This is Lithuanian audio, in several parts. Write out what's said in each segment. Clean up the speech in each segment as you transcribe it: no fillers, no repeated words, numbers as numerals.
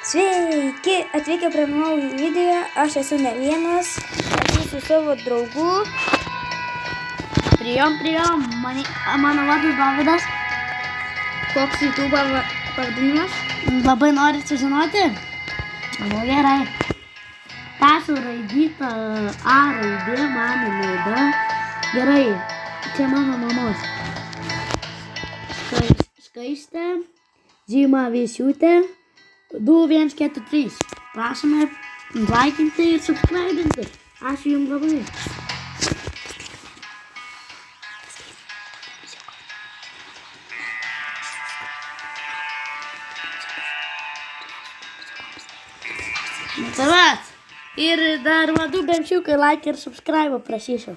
Sveiki, atvykę prie naujo video, aš esu ne vienas, esu su savo draugu. Prijom, mano vardas Dovydas. Koks YouTube pavadinimas? Labai norit sužinoti? Nu gerai. Ta suraidyta A raidė mano nauda. Gerai, čia mano mamos. Skaistė, Zima Visiūtė, 2143. Prašome laikinti ir subscribinti. Ačiū jums labai. Tavat. Ir dar vadu benčiukai like ir subscribe prašysiu.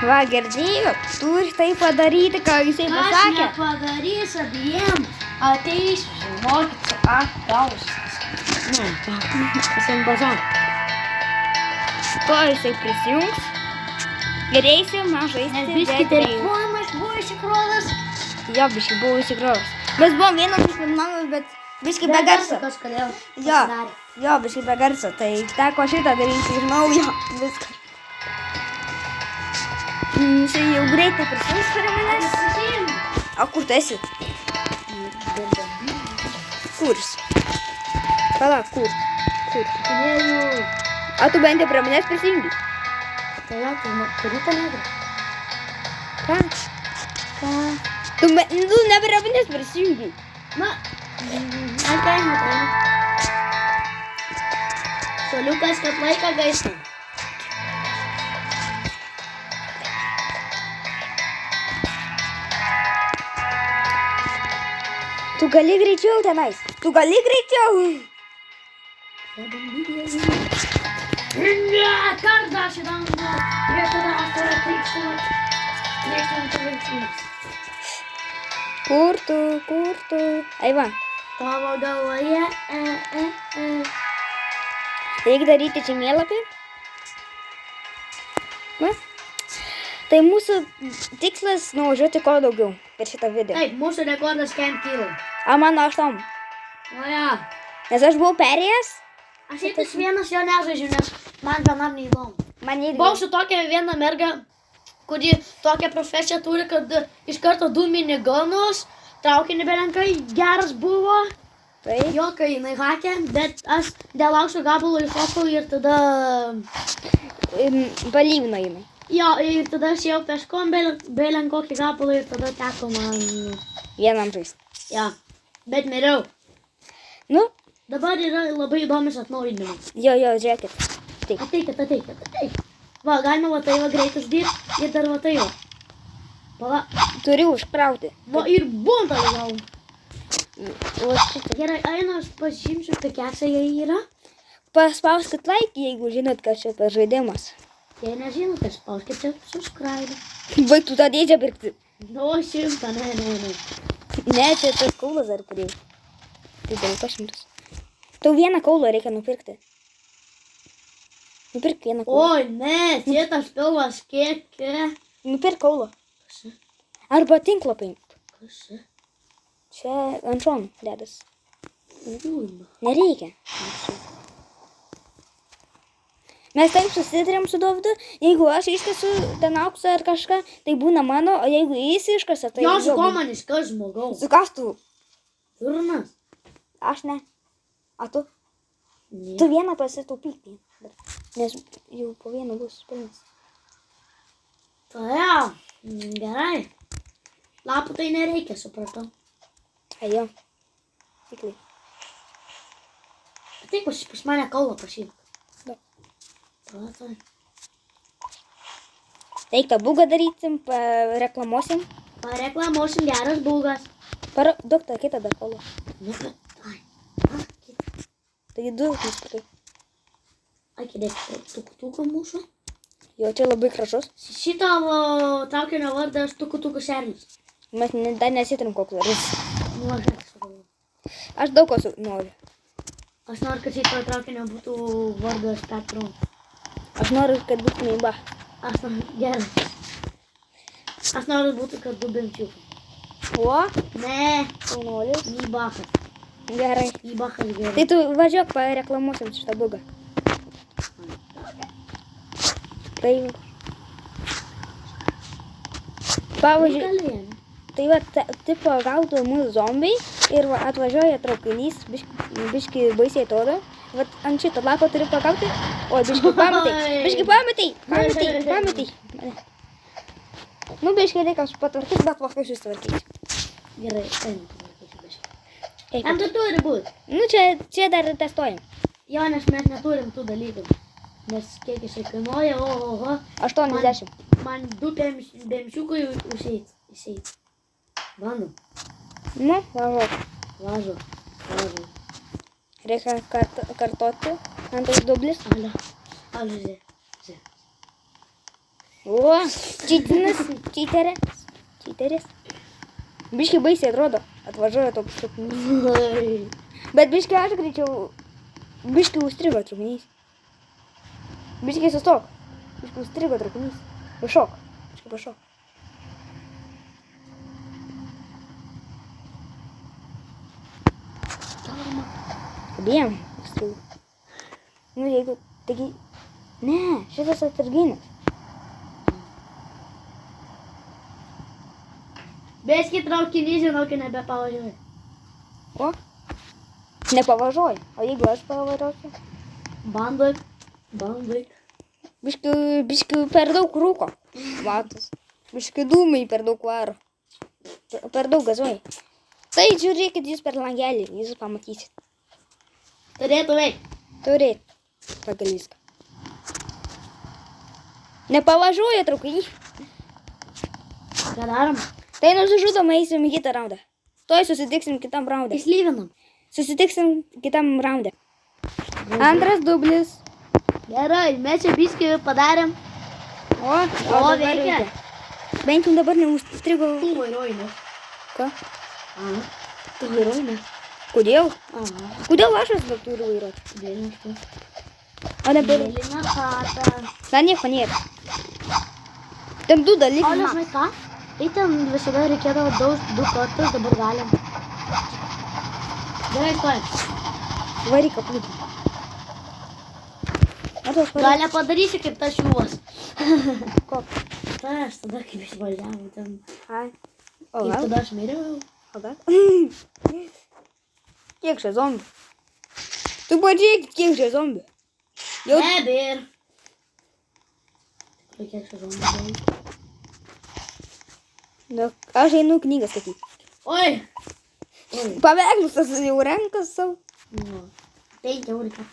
Va, girdėjau, turi tai padaryti, ką jisai pasakė. Aš nepadarysiu abiem. Ateis, žinokit, gaus. Ne, esim bazar. Ko jisai prisijungs? Ir eisim žaisti. Nes biški telefonas buvo išsikrovęs. Jo, biški buvo įsikrovęs. Mes buvom vienas iš mano, bet biški be garso. Kažkodėl Jo, pasidarė. jo, biški be garso, tai teko šitą daryti iš naujo. Viskas. Jisai jau greitai prisijungs prie manęs. O kur tu esi? Kuris? Pala, kur? A tu bent jau prie manęs prisijungi? Tai jo, turiu tą negrą. Ką? Tu ne prie manęs prisijungi. Na, ateina. Soliukas, kad laiką gaistam. Tu gali greičiau tenais. Tu gali greičiau. Ne, kardą aš įdangų. Ir tada aš turiu trykštumą. Kur tu? Ai va. Tavo galvoje, Reikia daryti žemėlapį. Va. Tai mūsų tikslas nuvažiuoti kuo daugiau per šitą video. Taip, mūsų rekordas kem kilo. A mano 8. O ja. Nes aš buvau perėjęs. Aš iš vienas jo nežaidžiu, nes man vienam neįdomu. Man irgi. Buvau su tokia viena merga, kuri tokią profesiją turi, kad iš karto 2 minigunus, traukinį belenkai, geras buvo. Taip. Jo, kai jinai hakė, bet aš dėl aukšto gabalo iššokau ir tada... Palyvino jinai. Jo, ir tada aš jau peškom belen kokį gabalą ir tada teko man... Vienam žaisti. Jo, bet miriau. Nu, Dabar yra labai įdomis atnaujinimas. jo, žiūrėkit. Taip. Ateikit. Va, galima va tai va greitas dirbti ir dar va tai va. Pala. Turiu užkrauti. Va ir buntą jau. O šitą. Gerai, einu, aš pažymsiu, apie kiek jie yra. Paspauskit like, jeigu žinot, kas čia per žaidimas. Jei nežinote, spauskite subscribe. Baigtų tą dėdžią pirkti. Nu, 100, ne. Ne, čia tas kaulas dar pridėjau. Tai dėl 100. Tau vieną kaulą reikia nupirkti. Nupirk vieną kaulą. Oi, ne, šitas pilvas kiek. Nupirk kaulą. Arba tinklą paimk. Kas čia? Čia ant šonų dedas. Ujma. Nereikia. Mes taip susitarėm su Dovydu, jeigu aš iškasu ten auksą ar kažką, tai būna mano, o jeigu jis iškasa, tai... Jo, su jo ko būna. man iškas žmogaus? Sukastų. Turnas? Aš ne. A tu? Ne. Tu vieną pasitaupyk. Nes jau po vieną bus pilnas. Tai jau, gerai. Lapų tai nereikia, supratau. Ai jo. Tikrai. Ateik pas mane kaulą pašyk. Da. Tai. Reikia bugą darysim, reklamuosim. Pareklamuosim geras būgas. Duok tą kitą dar kolą. Nu, bet, ai. Taigi du nusipirkai. Ai, kėdėk, tukutuką mūsų. Jo, čia labai gražus. Šito traukinio vardas tukutukas Erlis. Mes dar nesitrim koks vardas. Nu, aš nesugalvoju. Aš daug ko noriu. Aš noriu, kad šito traukinio būtų vardas Petro. Aš noriu, kad būtų neįba. Aš noriu, gerai. Aš noriu būtų, kad du benčiukai. O? Ne, Jaunuolis. Nybachas. Gerai. Į bakas gerai. Tai tu važiuok, pareklamuosim šitą bugą. Tai... Pavyzdžiui, Galėjom. tai va, tipo gaudo mūsų zombiai ir va, atvažiuoja traukinys, biški baisiai atrodo. Va, ant šito lapo turi pagauti. O, biški pametai. Nu, biški reikia patvarkyti, bet paskui susitvarkyti. Gerai, einu pavarkysiu biškį. Eik, Ten tu turi būt. nu, čia dar testuojam. Jo, nes mes neturim tų dalykų. Nes kiek jisai kainuoja, oho. 80. Man 2 bemšiukai išeit. Bandom. Nu, važiuok. Važu. Reikia kartoti. Antras dublis. Alė. O, čiteris. Biški baisiai atrodo. Atvažiuoja toks traukinys. Bet biški aš greičiau. Biški užstrigo traukinys. Biški sustok. Biški užstrigo traukinys. Pašok. Biški pašok. Abiem užstrigo. Nu, jeigu... Taigi... Ne, šitas atsarginis. Bėski traukinys, žinau, kad nebepavažiuoju. O? Nepavažiuoju. O jeigu aš pavažiuosiu? Bandai. Biški per daug rūko. Matos. Biški dūmai per daug varo. Per daug gazuoja. Tai žiūrėkit jūs per langelį, jūs pamatysit. Turėtų veik. Turėt. Pagal viską. Nepavažiuoja traukinys. Ką darom? Tai nusižudom, eisim į kitą raundą. Tuoj susitiksim kitam raundą. Įslyvinam. Susitiksim kitam raundą. Antras dublis. Gerai, mes čia biskį padarėm. O dabar veikia. Bent jau dabar neužstrigo. Tu vairuoji, ne? Ką? Aha. Tu vairuoji, ne? Kodėl? Aha. Kodėl aš vis turiu vairuoti? Dėlinas tu. O dabar... Dėlina chata. Dar nieko nėra. Ten du dalykai. O, žinai ką? Tai ten visada reikėdavo 2 kartus, dabar galim. Gerai, stojam. Varyk aplink. Gal nepadarysi kaip tas šiūvas. Kok? Tas, tada kaip išvažiavo ten. Ai. O Kaip gal? tada aš miriau. O gal? Kiek čia zombių? Tu pažiūrėkit, kiek čia zombių. Jau... Nebėr. Tikrai kiek čia žombių. Nu, aš einu knygą skaityti. Oi. Paveikslus tas jau renkas savo. Nu, 5 eurų ką.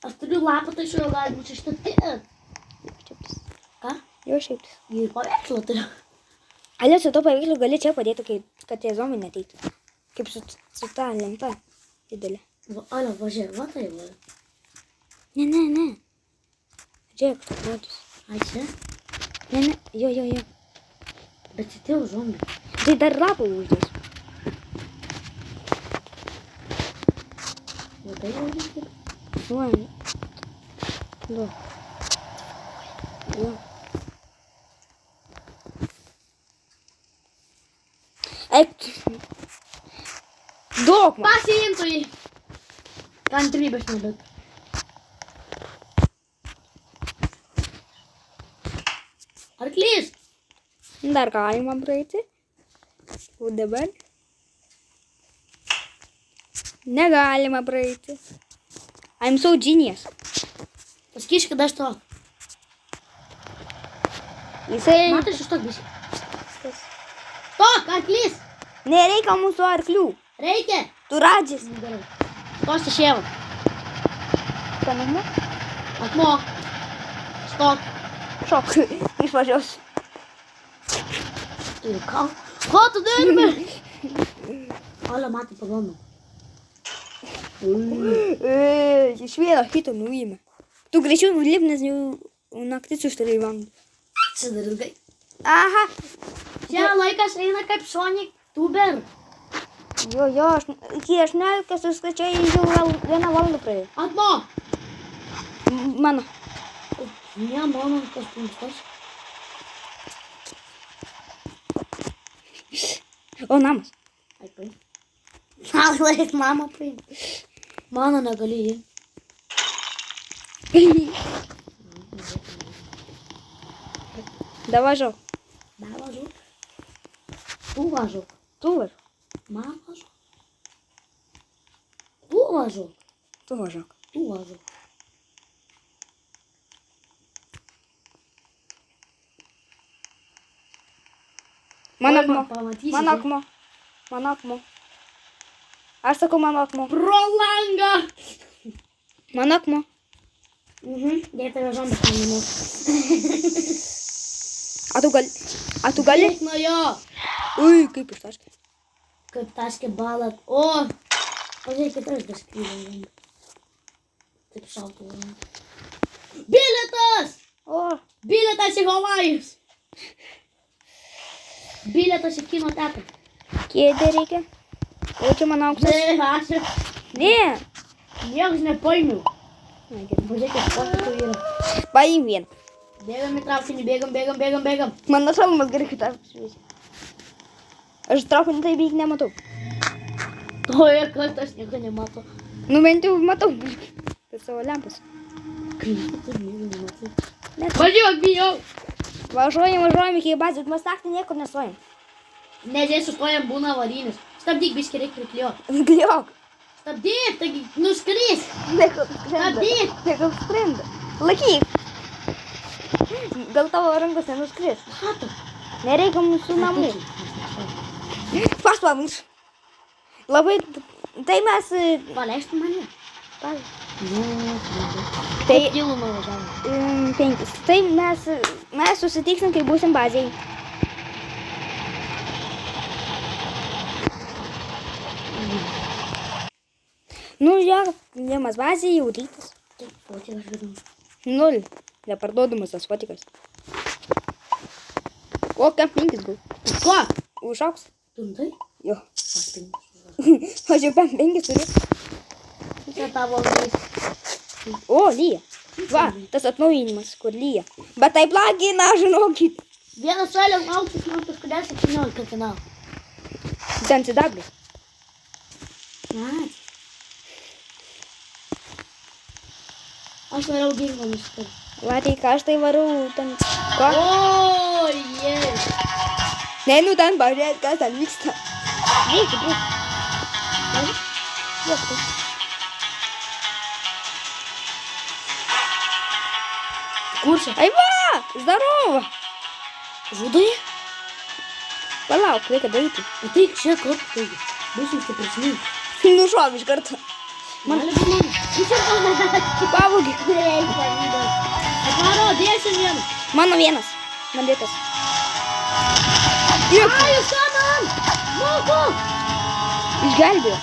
Aš turiu lapą, tai šiuo gali būti ištatyti. Ką? Jau šiaip. Ir paveikslą turiu. Ale, su to paveikslu gali čia padėti, kad tie zombiai neteitų. Kaip su ta lenta didelė. Ale, važiuoju, va tai va. Ne. Žiūrėk, tu rodus. Ai, čia? Ne, jo. Bet čia jau zombi. Tai dar lapą uždės. Va tai jau reikia. Du. Jo. Eik. Daug man. Pasiimtų jį. Kantrybės nebet. Arklys. Dar galima praeiti. O dabar negalima praeiti. I'm so genius. Pasakyš, kad aš to. Jisai... Matai, šeštok bisi. Stok, arklys. Nereikia mūsų arklių. Reikia. Tu radžis. Gerai. Stos išėva. Panama? Akmo. Stok. Šok. Išvažiuos. Ir ką? Ko tu dirbi? Olia, matai, pagonu. Iš vieno kito nuėjime. Tu greičiau nulip, nes jau naktis užtarai valandų. Čia dar ilgai. Aha. Čia laikas eina kaip Sonic Tuber. Jo, iki 18 suskaičiai jau 1 valandą praėjo. Akmo. Mano. Ne, mano, kas pumstas. O, namas. Ai, pai. Laik mamą paimti. Mano negali jį. Да važiuok. Da važiuok. Tu važiuok. Tu važiuok. Man važiuok. Tu važiuok. Tu važiuok. Tu važiuok. Mano Oi, akmuo. man pamatysi, Mano akmuo. Mano akmuo. Aš sakau mano akmuo. Pro langą. Mano akmuo. Dėk tave žombas paminės. A tu gali? Eik nuo jo. Ui, kaip ištaškė. Kaip taškė balą. O! Pažiūrėk, kad aš beskrydau. Taip šaltų. Bilietas! O, Bilietas į Havajus! Bilietas į kino teatrą. kėdė reikia. O čia mano auksas. Ne, aš Ne. niekas nepaimiau. Na, gerai. Pažiūrėk, kad tu yra. Paim vien. Bėgam į traukinį, bėgam. Mano šalmas gerai kaip aš šviesiu. Aš traukinį tai beveik nematau. Oje, kad aš nieko nematau. Nu bent jau matau. Tai savo lempas. Kaip tu nieko nematai. Net. Važiuok, bijau. Važiuojam iki bazės, mes naktį niekur nestojam. Nes jei sustojam būna avarinis. Stabdyk, biškį reikia prikliuot. Gliok. Stabdyk, taigi nuskris. Nekal skrenda. Stabdyk. Nekal skrenda. Laikyk. Gal tavo rankos nenuskris. Ką tu? Nereikia mūsų namų. Paspam. Labai. Tai mes. Paleistų mane. Tai Tai kilų nuvažiavau. 5. Tai mes susitiksim, kai būsim bazėje. Nu, jo, vienas bazėje jau rytas. Taip, fotik aš vadinu. 0. Neparduodamas tas fotikas. O, kem 5 gal. Ko? Užauks? Tuntai? Jo. Aš pinigų. Aš jau 5 turiu. Čia tavo vaikas. O, lyja. Va, tas atnaujinimas, kur lyja. Bet tai plagina, žinokit. Vienas salės aukštas man kažkodėl 17 kanalų. Ten sidabris. Na. Aš norėjau ginklą nusipirkti. Va, tai ką aš tai varau ten. Ko? O, jei. Ne, nu ten pažiūrėt, kas ten vyksta. Eik, bro. Kur čia? Ai va, zdarova. Žudai? Palauk, reikia daryti. Ateik čia kartu, taigi. Būsim stipresni. Nušov iš karto. Gali būt mano. Čia mano. Pavogė. Nereikia pavydas. Atvaro, dėsim vieną. Mano vienas. Man dėtas. Ai, jūs ką man? Moku! Išgelbėjo.